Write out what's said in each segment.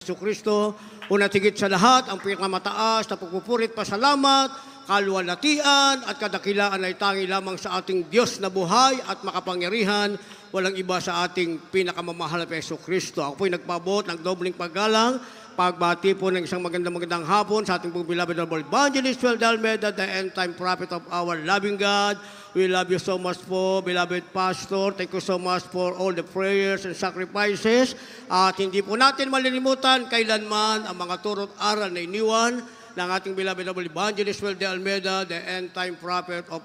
Jesucristo. Una tigit sa lahat, ang pinakamataas na pagpupurit pasalamat, kaluwalhatian at kadakilaan ay tangi lamang sa ating Diyos na buhay at makapangyarihan. Walang iba sa ating pinakamamahal na Jesucristo. Ako po'y nagpaabot ng dobling paggalang, pagbati po ng isang magandang hapon sa ating pong beloved Honorable Evangelist Joel Almeida, the end-time prophet of our loving God. We love you so much po, beloved Pastor. Thank you so much for all the prayers and sacrifices. At hindi po natin malilimutan kailanman ang mga turo't aral na iniwan ng ating beloved Honorable Evangelist Joel Almeida, the end-time prophet of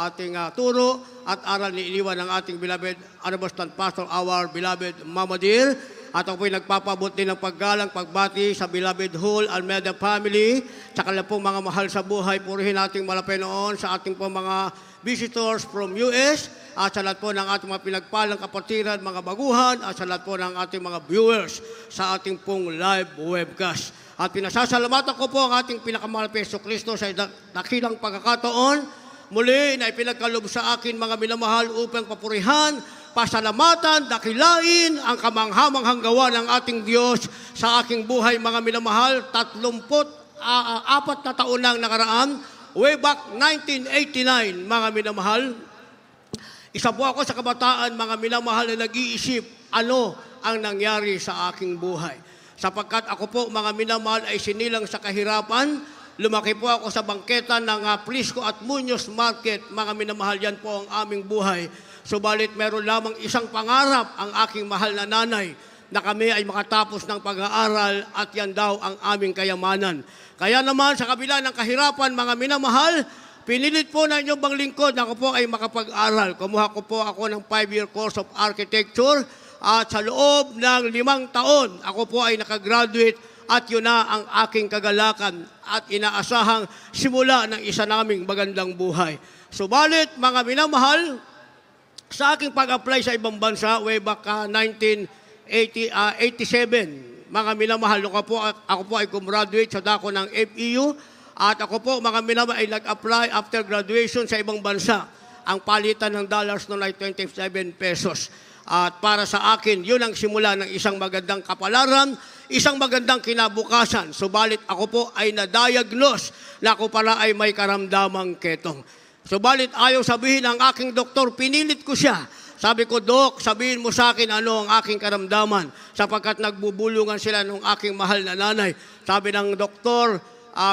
ating turo at aral na iniwan ng ating beloved Honorable Pastor, our beloved Mama Dear. At ako po'y nagpapabot din ng paggalang, pagbati sa beloved whole Almeida family. Tsaka lang pong mga mahal sa buhay, purihin nating malapay noon sa ating pong mga visitors from US. At sa lahat po ng ating mga pinagpalang kapatiran, mga baguhan. At sa lahat po ng ating mga viewers sa ating pong live webcast. At pinasasalamatan ko po ang ating pinakamahal na Jesucristo sa dakilang pagkakataon. Muli na ipinagkalob sa akin mga minamahal upang papurihan, pasalamatan, dakilain ang kamanghamanghang gawa ng ating Diyos sa aking buhay, mga minamahal. 34 na taon nang nakaraan, way back 1989, mga minamahal. Isa po ako sa kabataan, mga minamahal, na nag-iisip ano ang nangyari sa aking buhay. Sapagkat ako po, mga minamahal, ay sinilang sa kahirapan. Lumaki po ako sa bangketa ng Prisco at Muñoz Market. Mga minamahal, yan po ang aming buhay. Subalit meron lamang isang pangarap ang aking mahal na nanay, na kami ay makatapos ng pag-aaral at yan daw ang aming kayamanan. Kaya naman sa kabila ng kahirapan, mga minamahal, pinilit po na inyong bang lingkod na ako po ay makapag-aral. Kumuha ko po ako ng 5-year course of architecture at sa loob ng 5 taon, ako po ay nakagraduate at yun na ang aking kagalakan at inaasahang simula ng isa naming magandang buhay. Subalit, mga minamahal, sa aking pag-apply sa ibang bansa, way back 1987, mga minamahal, ako po ay gumraduate sa dako ng FEU at ako po, mga minamahal, ay nag-apply after graduation sa ibang bansa. Ang palitan ng dollars noon ay 27 pesos. At para sa akin, yun ang simula ng isang magandang kapalaran, isang magandang kinabukasan. Subalit ako po ay na-diagnose na ako pala ay may karamdamang ketong. Subalit ayaw sabihin ng aking doktor, pinilit ko siya. Sabi ko, Dok, sabihin mo sa akin ano ang aking karamdaman, sapagkat nagbubulungan sila ng aking mahal na nanay. Sabi ng doktor,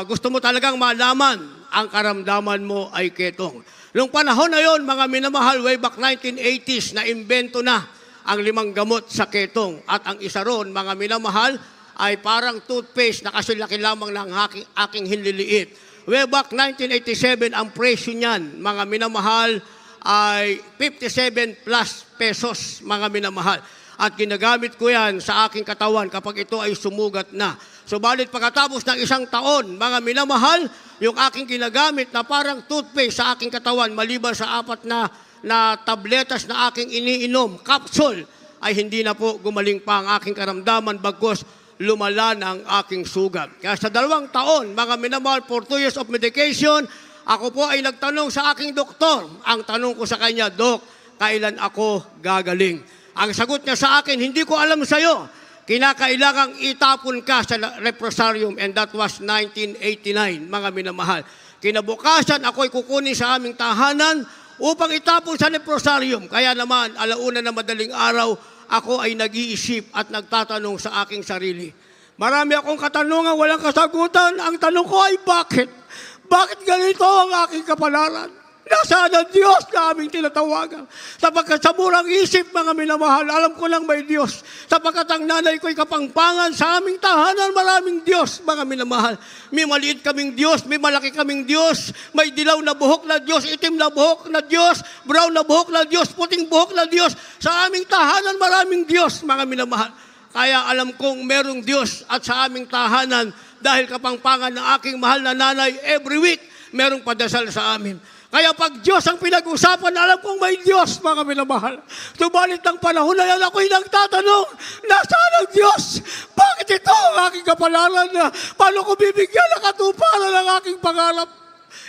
gusto mo talagang malaman, ang karamdaman mo ay ketong. Noong panahon na yon, mga minamahal, way back 1980s, na-imbento na ang 5 gamot sa ketong. At ang isa ron, mga minamahal, ay parang toothpaste na kasilaki lamang ng aking hinliliit. Way back 1987, ang presyo niyan, mga minamahal, ay 57 plus pesos, mga minamahal. At ginagamit ko yan sa aking katawan kapag ito ay sumugat na. Subalit pagkatapos ng 1 taon, mga minamahal, yung aking ginagamit na parang toothpaste sa aking katawan, maliban sa 4 na tabletas na aking iniinom, capsule, ay hindi na po gumaling pa ang aking karamdaman, bagkus lumala na ang aking sugat. Kaya sa 2 taon, mga minamahal, for 2 years of medication, ako po ay nagtanong sa aking doktor. Ang tanong ko sa kanya, Dok, kailan ako gagaling? Ang sagot niya sa akin, hindi ko alam sa'yo. Kinakailangang itapon ka sa leprosarium, and that was 1989, mga minamahal. Kinabukasan, ako'y kukunin sa aming tahanan upang itapon sa leprosarium. Kaya naman, 1:00 na madaling araw, ako ay nag-iisip at nagtatanong sa aking sarili. Marami akong katanungan, walang kasagutan. Ang tanong ko ay bakit? Bakit ganito ang aking kapalaran? Nasaan ang Diyos na aming tinatawagan? Sapagkat sa murang isip, mga minamahal, alam ko lang may Diyos. Sapagkat ang nanay ko'y kapangpangan sa aming tahanan, maraming Diyos, mga minamahal. May maliit kaming Diyos, may malaki kaming Diyos, may dilaw na buhok na Diyos, itim na buhok na Diyos, brown na buhok na Diyos, puting buhok na Diyos. Sa aming tahanan, maraming Diyos, mga minamahal. Kaya alam kong merong Diyos at sa aming tahanan, dahil kapangpangan ng aking mahal na nanay, every week, merong padasal sa amin. Kaya pag Diyos ang pinag-usapan, alam kong may Diyos, mga minamahal. Subalit ng panahon na yan, ako'y nagtatanong, nasaan ang Diyos? Bakit ito ang aking kapalaran na paano ko bibigyan ng katuparan ng aking pangarap?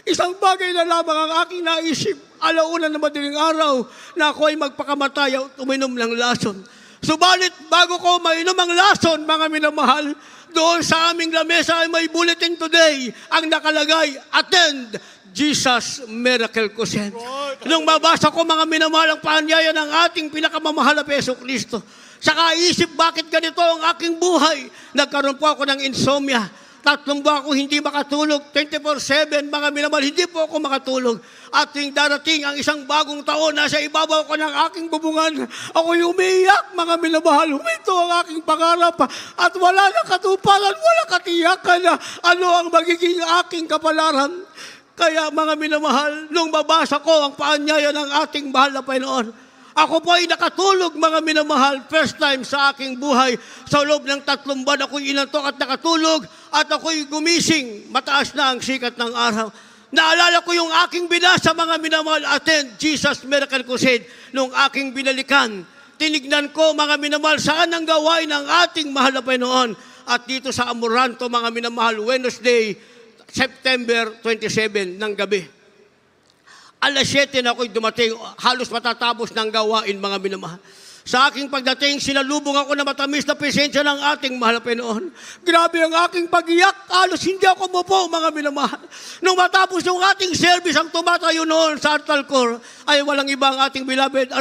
Isang bagay na lamang ang aking naisip, 1:00 na madaling araw, na ako ay magpakamatay at uminom ng lason. Subalit, bago ko mainom ang lason, mga minamahal, doon sa aming lamesa ay may bulletin today ang nakalagay, attend Jesus Miracle Crusade. Nung mabasa ko, mga minamahal, ang paanyaya ng ating pinakamamahal na Hesus Kristo, sa kaisip, bakit ganito ang aking buhay? Nagkaroon po ako ng insomnia. 3 buwan ako hindi makatulog, 24/7, mga minamahal, hindi po ako makatulog. At yung darating ang isang bagong taon, nasa ibabaw ko ng aking bubungan, ako'y umiiyak, mga minamahal, huminto ang aking pangarap, at wala na katuparan, wala katiyakan na ano ang magiging aking kapalaran. Kaya, mga minamahal, nung mabasa ko ang paanyaya ng ating mahal na Panginoon, ako po ay nakatulog, mga minamahal, first time sa aking buhay. Sa loob ng 3 buwan, ako'y inantok at nakatulog at ako'y gumising. Mataas na ang sikat ng araw. Naalala ko yung aking binasa, mga minamahal, attend Jesus Miracle Crusade, nung aking binalikan. Tinignan ko, mga minamahal, saan ang gawain ng ating mahal na Panginoon. At dito sa Amoranto, mga minamahal, Wednesday, September 27 ng gabi. Alas 7 na ako'y dumating, halos matatapos ng gawain, mga minamahal. Sa aking pagdating, sinalubong ako na matamis na presensya ng ating mahal na Panginoon. Grabe ang aking pag-iyak, halos hindi ako mupo, mga minamahal. Nung matapos yung ating service, ang tumatayo noon sa altar call, ay walang ibang ating beloved,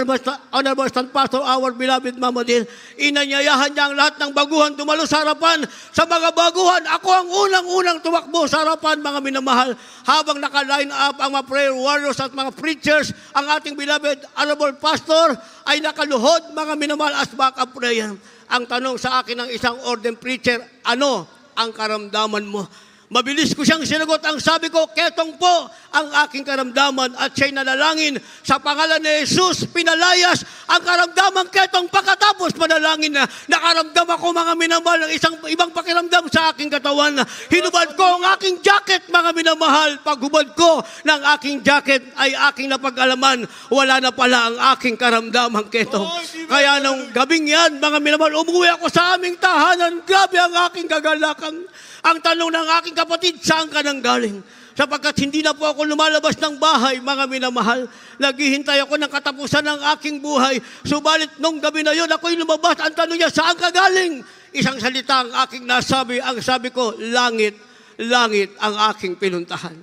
Honorable Stand Pastor, our beloved Mama Din. Inanyayahan niya ang lahat ng baguhan dumalo sa harapan. Sa mga baguhan, ako ang unang-unang tumakbo sa harapan, mga minamahal. Habang naka-line up ang mga prayer warriors at mga preachers, ang ating beloved Honorable Pastor ay nakaluhod, mga minamahal, as backup prayer. Ang tanong sa akin ng isang ordained preacher, ano ang karamdaman mo? Mabilis ko siyang sinagot. Ang sabi ko, ketong po ang aking karamdaman, at siya'y nanalangin sa pangalan ni Jesus, pinalayas ang karamdaman ketong. Pagkatapos manalangin na, nakaramdam ako, mga minamahal, ng isang ibang pakiramdam sa aking katawan. Hinubad ko ang aking jacket, mga minamahal. Paghubad ko ng aking jacket ay aking napag-alaman, wala na pala ang aking karamdaman ketong. Kaya nung gabing yan, mga minamahal, umuwi ako sa aming tahanan. Grabe ang aking kagalakan. Ang tanong ng aking kapatid, saan ka nang galing? Sapagkat hindi na po ako lumalabas ng bahay, mga minamahal. Naghihintay ako ng katapusan ng aking buhay. Subalit nung gabi na yun, ako'y lumabas. Ang tanong niya, saan ka galing? Isang salita ang aking nasabi. Ang sabi ko, langit, langit ang aking pinuntahan.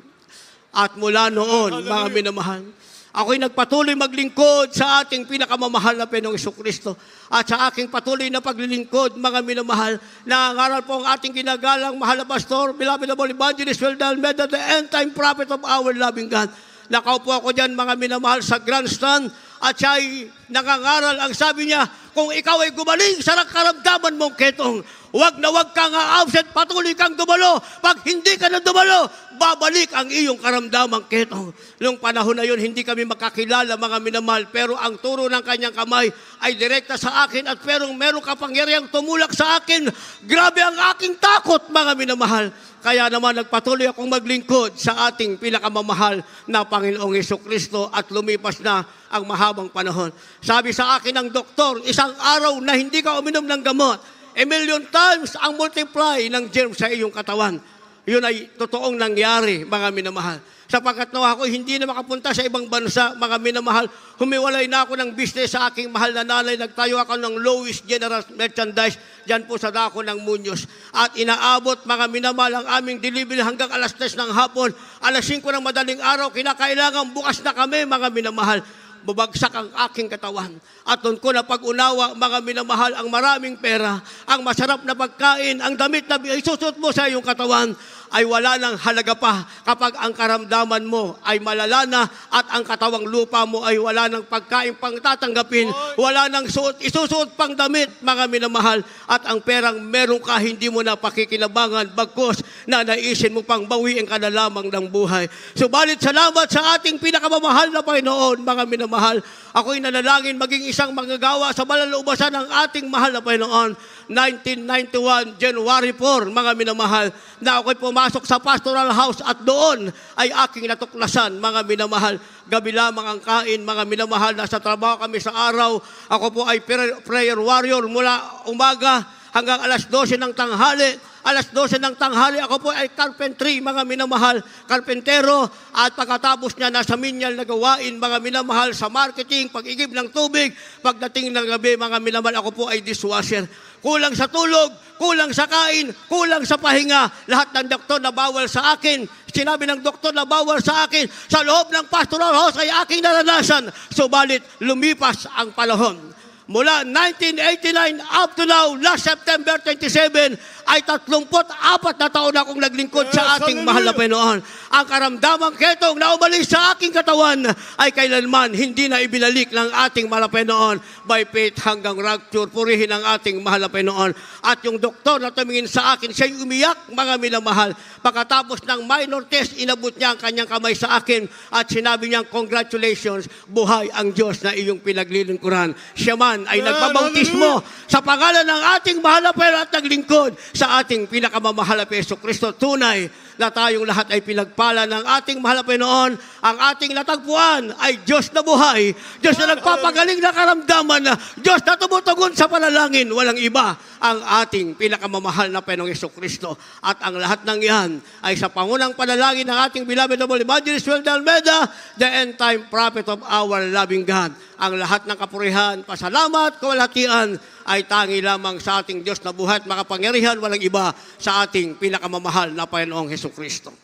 At mula noon, mga minamahal, ako'y nagpatuloy maglingkod sa ating pinakamamahal na Panginoong Jesucristo. At sa aking patuloy na paglilingkod, mga minamahal, nangangaral po ang ating ginagalang mahal na pastor, beloved evangelist, well-done, the end-time prophet of our loving God. Nakaupo ako dyan, mga minamahal, sa grandstand, at siya ay nangangaral. Ang sabi niya, kung ikaw ay gumaling sa karamdaman mong ketong, wag na wag kang absent, patuloy kang dumalo. Pag hindi ka na dumalo, babalik ang iyong karamdamang ketong. Noong panahon na yun, hindi kami makakilala, mga minamahal, pero ang turo ng kanyang kamay ay direkta sa akin, at pero meron kapangyarihang tumulak sa akin. Grabe ang aking takot, mga minamahal. Kaya naman nagpatuloy akong maglingkod sa ating pinakamamahal na Panginoong Jesucristo, at lumipas na ang mahabang panahon. Sabi sa akin ng doktor, isang araw na hindi ka uminom ng gamot, 1,000,000 times ang multiply ng germs sa iyong katawan. Yun ay totoong nangyari, mga minamahal. Sapagkat nawa ako hindi na makapunta sa ibang bansa, mga minamahal, humiwalay na ako ng business sa aking mahal na nanay. Nagtayo ako ng Lois General Merchandise dyan po sa dako ng Muñoz. At inaabot, mga minamahal, ang aming delivery hanggang alas 3 ng hapon. Alas 5 ng madaling araw, kinakailangan bukas na kami, mga minamahal. Bubagsak ang aking katawan. At doon ko na pag-unawa, mga minamahal, ang maraming pera, ang masarap na pagkain, ang damit na isusuot mo sa iyong katawan, ay wala nang halaga pa kapag ang karamdaman mo ay malala na, at ang katawang lupa mo ay wala nang pagkain pang tatanggapin, wala nang isusuot pang damit, mga minamahal, at ang perang meron ka, hindi mo na pakikinabangan, bagkos na naisin mo pang bawiin ka na lamang ng buhay. Subalit salamat sa ating pinakamamahal na Panginoon, mga minamahal. Ako'y nanalangin maging isang manggagawa sa malalaubasan ng ating mahal na Panginoon. 1991, January 4, mga minamahal, na ako'y pumasok sa pastoral house, at doon ay aking natuklasan, mga minamahal. Gabi lamang ang kain, mga minamahal. Nasa trabaho kami sa araw. Ako po ay prayer warrior mula umaga hanggang alas 12 ng tanghali. alas 12 ng tanghali. Ako po ay carpentry, mga minamahal, karpentero. At pagkatapos niya, nasa minyal na gawain, mga minamahal, sa marketing, pag-igib ng tubig. Pagdating ng gabi, mga minamahal, ako po ay dishwasher. Kulang sa tulog, kulang sa kain, kulang sa pahinga. Lahat ng doktor na bawal sa akin, sinabi ng doktor na bawal sa akin, sa loob ng pastoral house ay aking naranasan. Subalit, lumipas ang panahon. Mula 1989 up to now, last September 27, ay 34 na taon akong naglingkod sa ating mahal na Panginoon. Ang karamdamang ketong na umalis sa aking katawan ay kailanman hindi na ibinalik ng ating mahal na Panginoon by faith hanggang rapture. Purihin ang ating mahal na Panginoon. At yung doktor na tumingin sa akin, siya'y umiyak, mga minamahal. Pagkatapos ng minor test, inabot niya ang kanyang kamay sa akin at sinabi niya, congratulations, buhay ang Diyos na iyong pinaglilingkuran. Siya man ay nagbabautismo sa pangalan ng ating mahal na Panginoon at naglingkod sa ating pinakamamahal na Jesucristo. Tunay na tayong lahat ay pinagpala ng ating mahal na Panginoon. Ang ating natagpuan ay Diyos na buhay, Diyos na nagpapagaling na karamdaman, Diyos na tumutugon sa panalangin. Walang iba ang ating pinakamamahal na Panginoong Jesucristo. At ang lahat ng yan ay sa pangunang panalangin ng ating beloved noble evangelist Joel de Almeida, the end time prophet of our loving God. Ang lahat ng kapurihan, pasalamat, kawalhatian ay tangi lamang sa ating Diyos na buhay at makapangyarihan, walang iba sa ating pinakamamahal na Panginoong Jesucristo.